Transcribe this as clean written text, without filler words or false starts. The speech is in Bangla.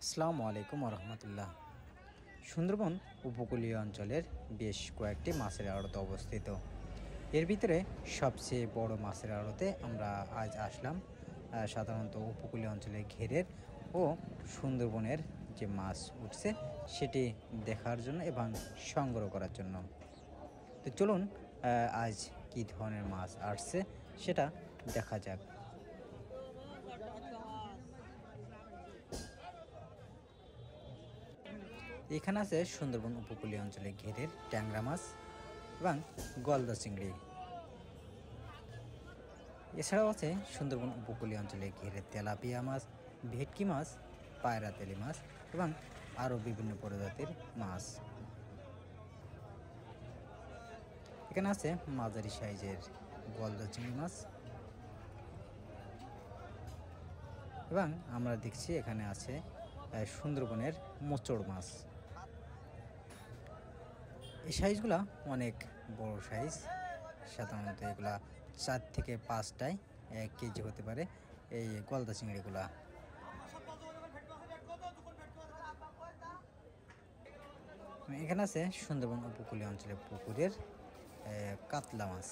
আসসালামু আলাইকুম রহমতুল্লাহ। সুন্দরবন উপকূলীয় অঞ্চলের বেশ কয়েকটি মাছের আড়ত অবস্থিত। এর ভিতরে সবচেয়ে বড় মাছের আড়তে আমরা আজ আসলাম। সাধারণত উপকূলীয় অঞ্চলের ঘেরের ও সুন্দরবনের যে মাছ উঠছে সেটি দেখার জন্য এবং সংগ্রহ করার জন্য। তো চলুন আজ কী ধরনের মাছ আসছে সেটা দেখা যাক। এখানে আছে সুন্দরবন উপকূলীয় অঞ্চলে ঘেরের ট্যাংরা মাছ এবং গলদা চিংড়ি। এছাড়াও আছে সুন্দরবন উপকূলীয় অঞ্চলে ঘেরের তেলাপিয়া মাছ, ভেটকি মাছ, পায়রা তেলি মাছ এবং আরও বিভিন্ন প্রজাতির মাছ। এখানে আছে মাঝারি সাইজের গলদা চিংড়ি মাছ এবং আমরা দেখছি এখানে আছে সুন্দরবনের মোচড় মাছ। এই সাইজগুলা অনেক বড় সাইজ, সাধারণত এগুলা 4 থেকে 5টায় 1 কেজি হতে পারে এই গলদা চিংড়িগুলা। এখানে আছে সুন্দরবন উপকূলীয় অঞ্চলের পুকুরের কাতলা মাছ।